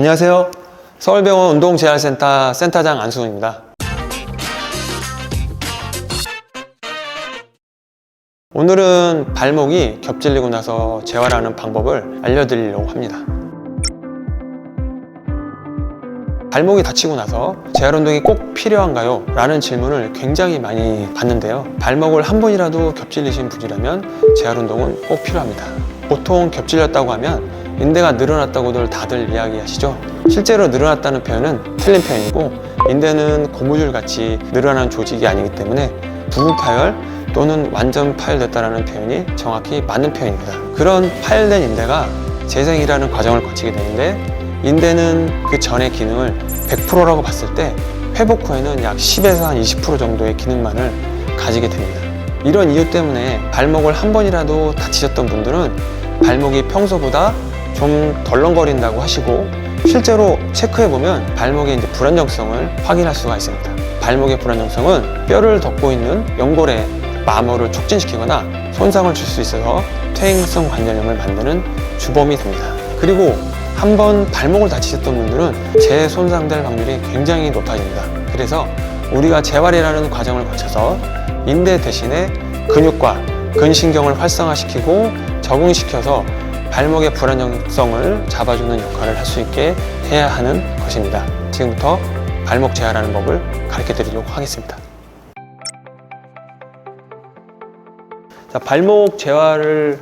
안녕하세요. 서울병원 운동재활센터 센터장 안수훈입니다. 오늘은 발목이 겹질리고 나서 재활하는 방법을 알려드리려고 합니다. 발목이 다치고 나서 재활운동이 꼭 필요한가요? 라는 질문을 굉장히 많이 받는데요. 발목을 한 번이라도 겹질리신 분이라면 재활운동은 꼭 필요합니다. 보통 겹질렸다고 하면 인대가 늘어났다고들 다들 이야기하시죠. 실제로 늘어났다는 표현은 틀린 표현이고, 인대는 고무줄 같이 늘어난 조직이 아니기 때문에 부분 파열 또는 완전 파열됐다는 표현이 정확히 맞는 표현입니다. 그런 파열된 인대가 재생이라는 과정을 거치게 되는데, 인대는 그 전의 기능을 100%라고 봤을 때 회복 후에는 약 10에서 한 20% 정도의 기능만을 가지게 됩니다. 이런 이유 때문에 발목을 한 번이라도 다치셨던 분들은 발목이 평소보다 좀 덜렁거린다고 하시고, 실제로 체크해보면 발목의 불안정성을 확인할 수가 있습니다. 발목의 불안정성은 뼈를 덮고 있는 연골의 마모를 촉진시키거나 손상을 줄 수 있어서 퇴행성 관절염을 만드는 주범이 됩니다. 그리고 한번 발목을 다치셨던 분들은 재손상될 확률이 굉장히 높아집니다. 그래서 우리가 재활이라는 과정을 거쳐서 인대 대신에 근육과 근신경을 활성화시키고 적응시켜서 발목의 불안정성을 잡아주는 역할을 할 수 있게 해야 하는 것입니다. 지금부터 발목 재활하는 법을 가르쳐 드리도록 하겠습니다. 자, 발목 재활을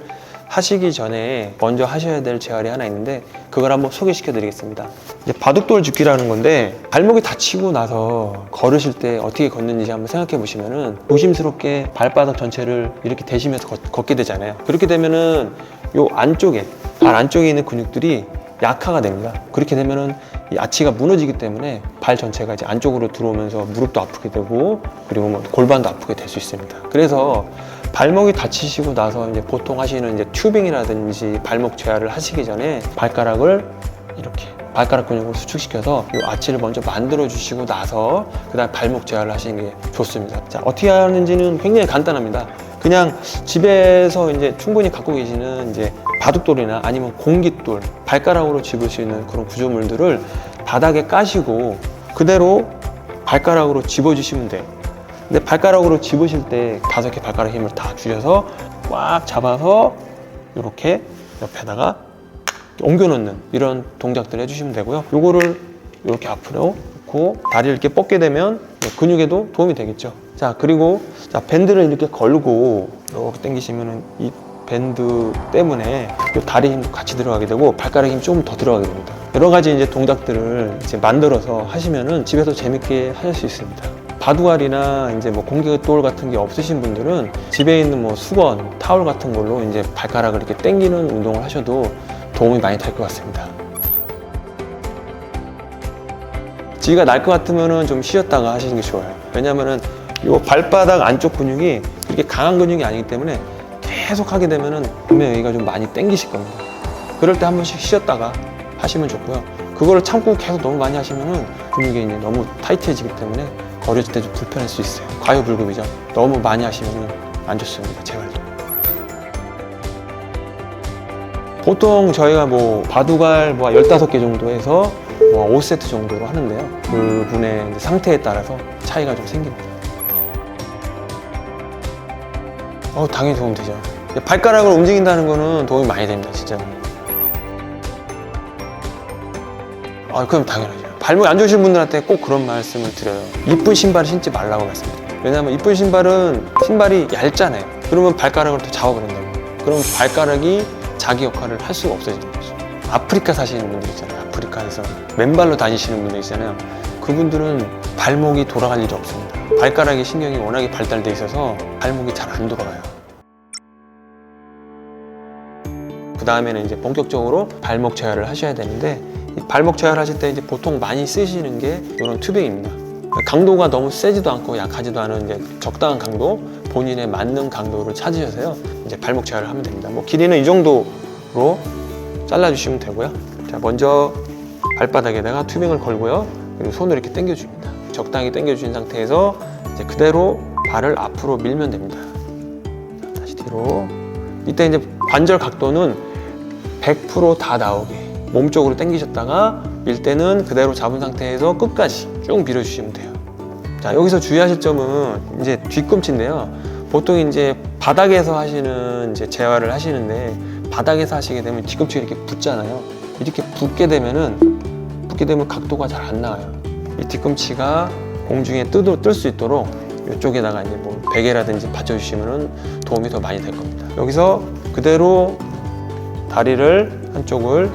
하시기 전에 먼저 하셔야 될 재활이 하나 있는데, 그걸 한번 소개시켜 드리겠습니다. 이제 바둑돌 줍기라는 건데, 발목이 다치고 나서 걸으실 때 어떻게 걷는지 한번 생각해 보시면은 조심스럽게 발바닥 전체를 이렇게 대시면서 걷게 되잖아요. 그렇게 되면은 요 안쪽에, 발 안쪽에 있는 근육들이 약화가 됩니다. 그렇게 되면은 이 아치가 무너지기 때문에 발 전체가 이제 안쪽으로 들어오면서 무릎도 아프게 되고, 그리고 뭐 골반도 아프게 될 수 있습니다. 그래서 발목이 다치시고 나서 이제 보통 하시는 이제 튜빙이라든지 발목 재활을 하시기 전에 발가락을 이렇게 발가락 근육을 수축시켜서 이 아치를 먼저 만들어 주시고 나서 그다음 발목 재활을 하시는 게 좋습니다. 자, 어떻게 하는지는 굉장히 간단합니다. 그냥 집에서 이제 충분히 갖고 계시는 이제 바둑돌이나 아니면 공깃돌, 발가락으로 집을 수 있는 그런 구조물들을 바닥에 까시고 그대로 발가락으로 집어주시면 돼요. 근데 발가락으로 집으실 때 5개 발가락 힘을 다 줄여서 꽉 잡아서 이렇게 옆에다가 옮겨 놓는 이런 동작들을 해주시면 되고요. 요거를 이렇게 앞으로 놓고 다리를 이렇게 뻗게 되면 근육에도 도움이 되겠죠. 자, 그리고 자, 밴드를 이렇게 걸고 이렇게 당기시면은 이 밴드 때문에 이 다리 힘도 같이 들어가게 되고 발가락 힘이 좀 더 들어가게 됩니다. 여러 가지 이제 동작들을 이제 만들어서 하시면은 집에서 재밌게 하실 수 있습니다. 바둑알이나 이제 뭐 공깃돌 같은 게 없으신 분들은 집에 있는 뭐 수건, 타올 같은 걸로 이제 발가락을 이렇게 당기는 운동을 하셔도 도움이 많이 될 것 같습니다. 지가 날 것 같으면은 좀 쉬었다가 하시는 게 좋아요. 왜냐면은 이 발바닥 안쪽 근육이 그렇게 강한 근육이 아니기 때문에 계속 하게 되면은 분명 여기가 좀 많이 당기실 겁니다. 그럴 때 한 번씩 쉬었다가 하시면 좋고요. 그거를 참고 계속 너무 많이 하시면은 근육이 이제 너무 타이트해지기 때문에 걸으실 때 좀 불편할 수 있어요. 과유불급이죠. 너무 많이 하시면 안 좋습니다. 재활도. 보통 저희가 뭐 바둑알 뭐 15개 정도 해서 뭐 5세트 정도로 하는데요. 그분의 상태에 따라서 차이가 좀 생깁니다. 당연히 도움 되죠. 발가락을 움직인다는 거는 도움이 많이 됩니다. 진짜. 그럼 당연하죠. 발목이 안 좋으신 분들한테 꼭 그런 말씀을 드려요. 이쁜 신발을 신지 말라고 말씀드려요. 왜냐하면 이쁜 신발은 신발이 얇잖아요. 그러면 발가락을 또 잡아버린다고. 그럼 발가락이 자기 역할을 할 수가 없어지는 거죠. 아프리카 사시는 분들 있잖아요. 아프리카에서 맨발로 다니시는 분들 있잖아요. 그분들은 발목이 돌아갈 일이 없습니다. 발가락의 신경이 워낙에 발달돼 있어서 발목이 잘 안 돌아가요. 그 다음에는 이제 본격적으로 발목 재활을 하셔야 되는데, 발목 재활 하실 때 이제 보통 많이 쓰시는 게 이런 튜빙입니다. 강도가 너무 세지도 않고 약하지도 않은 이제 적당한 강도, 본인의 맞는 강도를 찾으셔서요, 이제 발목 재활을 하면 됩니다. 뭐 길이는 이 정도로 잘라주시면 되고요. 자, 먼저 발바닥에다가 튜빙을 걸고요. 그리고 손을 이렇게 당겨줍니다. 적당히 당겨주신 상태에서 이제 그대로 발을 앞으로 밀면 됩니다. 자, 다시 뒤로. 이때 이제 관절 각도는 100% 다 나오게 몸쪽으로 당기셨다가 밀 때는 그대로 잡은 상태에서 끝까지 쭉 밀어주시면 돼요. 자, 여기서 주의하실 점은 이제 뒤꿈치인데요. 보통 이제 바닥에서 하시는 이제 재활을 하시는데 바닥에서 하시게 되면 뒤꿈치가 이렇게 붙잖아요. 이렇게 붙게 되면 각도가 잘 안 나와요. 이 뒤꿈치가 공중에 뜰 수 있도록 이쪽에다가 이제 뭐 베개라든지 받쳐주시면 도움이 더 많이 될 겁니다. 여기서 그대로 다리를 한쪽을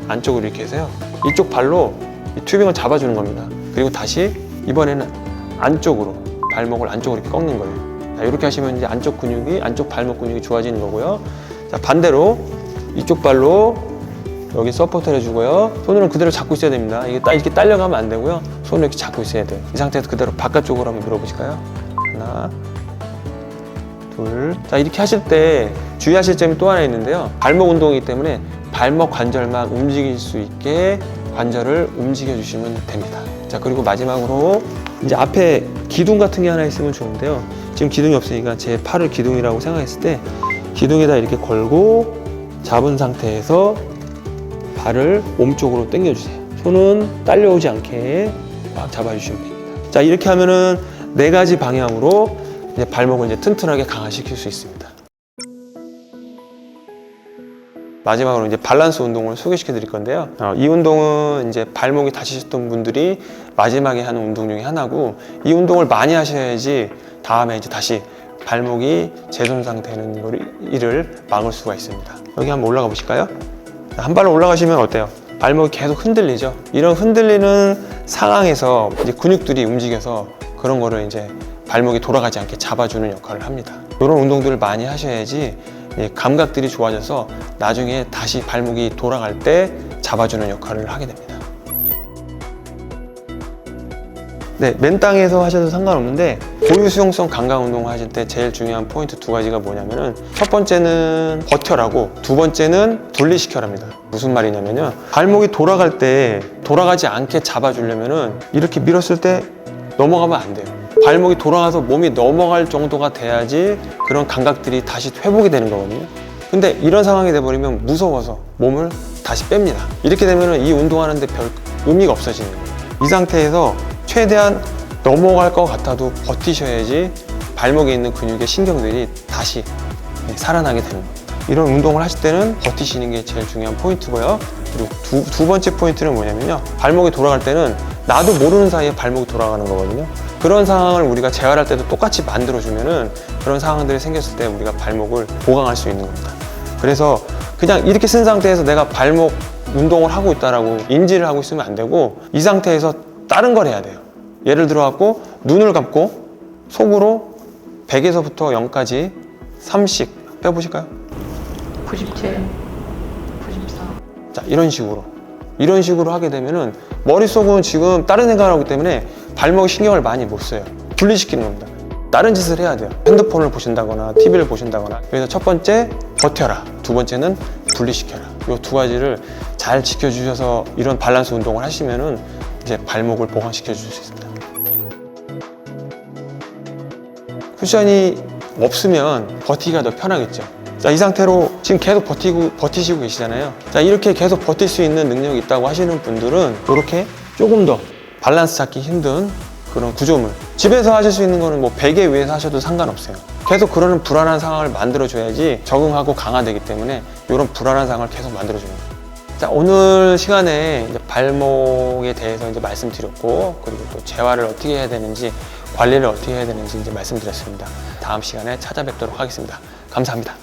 안쪽으로 이렇게 해서요. 이쪽 발로 이 튜빙을 잡아주는 겁니다. 그리고 다시 이번에는 안쪽으로 발목을 안쪽으로 이렇게 꺾는 거예요. 자, 이렇게 하시면 이제 안쪽 발목 근육이 좋아지는 거고요. 자, 반대로 이쪽 발로 여기 서포트를 해주고요. 손으로 그대로 잡고 있어야 됩니다. 이게 이렇게 딸려가면 안 되고요. 손을 이렇게 잡고 있어야 돼요. 이 상태에서 그대로 바깥쪽으로 한번 밀어보실까요? 하나, 둘. 자, 이렇게 하실 때 주의하실 점이 또 하나 있는데요. 발목 운동이기 때문에 발목 관절만 움직일 수 있게 관절을 움직여 주시면 됩니다. 자, 그리고 마지막으로 이제 앞에 기둥 같은 게 하나 있으면 좋은데요. 지금 기둥이 없으니까 제 팔을 기둥이라고 생각했을 때 기둥에다 이렇게 걸고 잡은 상태에서 발을 몸쪽으로 당겨주세요. 손은 딸려오지 않게 막 잡아주시면 됩니다. 자, 이렇게 하면은 4가지 방향으로 이제 발목을 이제 튼튼하게 강화시킬 수 있습니다. 마지막으로 이제 밸런스 운동을 소개시켜 드릴 건데요. 이 운동은 이제 발목이 다치셨던 분들이 마지막에 하는 운동 중에 하나고, 이 운동을 많이 하셔야지 다음에 이제 다시 발목이 재손상되는 일을 막을 수가 있습니다. 여기 한번 올라가 보실까요? 한 발로 올라가시면 어때요? 발목이 계속 흔들리죠? 이런 흔들리는 상황에서 이제 근육들이 움직여서 그런 거를 이제 발목이 돌아가지 않게 잡아주는 역할을 합니다. 이런 운동들을 많이 하셔야지 감각들이 좋아져서 나중에 다시 발목이 돌아갈 때 잡아주는 역할을 하게 됩니다. 네, 맨땅에서 하셔도 상관없는데 고유 수용성 강강 운동을 하실 때 제일 중요한 포인트 2가지가 뭐냐면은, 첫 번째는 버텨라고, 두 번째는 분리시켜랍니다. 무슨 말이냐면요, 발목이 돌아갈 때 돌아가지 않게 잡아주려면은 이렇게 밀었을 때 넘어가면 안 돼요. 발목이 돌아가서 몸이 넘어갈 정도가 돼야지 그런 감각들이 다시 회복이 되는 거거든요. 근데 이런 상황이 돼버리면 무서워서 몸을 다시 뺍니다. 이렇게 되면 이 운동하는데 별 의미가 없어지는 거예요. 이 상태에서 최대한 넘어갈 것 같아도 버티셔야지 발목에 있는 근육의 신경들이 다시 살아나게 되는 겁니다. 이런 운동을 하실 때는 버티시는 게 제일 중요한 포인트고요. 그리고 두 번째 포인트는 뭐냐면요, 발목이 돌아갈 때는 나도 모르는 사이에 발목이 돌아가는 거거든요. 그런 상황을 우리가 재활할 때도 똑같이 만들어주면은 그런 상황들이 생겼을 때 우리가 발목을 보강할 수 있는 겁니다. 그래서 그냥 이렇게 쓴 상태에서 내가 발목 운동을 하고 있다라고 인지를 하고 있으면 안 되고, 이 상태에서 다른 걸 해야 돼요. 예를 들어 갖고 눈을 감고 속으로 100에서부터 0까지 3씩 빼보실까요? 97, 94. 자, 이런 식으로 하게 되면은 머릿속은 지금 다른 생각을 하기 때문에 발목 신경을 많이 못 써요. 분리시키는 겁니다. 다른 짓을 해야 돼요. 핸드폰을 보신다거나 TV를 보신다거나. 그래서 첫 번째 버텨라, 두 번째는 분리시켜라. 이 2가지를 잘 지켜주셔서 이런 밸런스 운동을 하시면은 이제 발목을 보강시켜 주실 수 있습니다. 쿠션이 없으면 버티기가 더 편하겠죠. 자, 이 상태로 지금 계속 버티시고 계시잖아요. 자, 이렇게 계속 버틸 수 있는 능력이 있다고 하시는 분들은 이렇게 조금 더 밸런스 잡기 힘든 그런 구조물, 집에서 하실 수 있는 거는 뭐 베개 위에서 하셔도 상관없어요. 계속 그러는 불안한 상황을 만들어줘야지 적응하고 강화되기 때문에 이런 불안한 상황을 계속 만들어주는 거예요. 자, 오늘 시간에 이제 발목에 대해서 이제 말씀드렸고, 그리고 또 재활을 어떻게 해야 되는지, 관리를 어떻게 해야 되는지 이제 말씀드렸습니다. 다음 시간에 찾아뵙도록 하겠습니다. 감사합니다.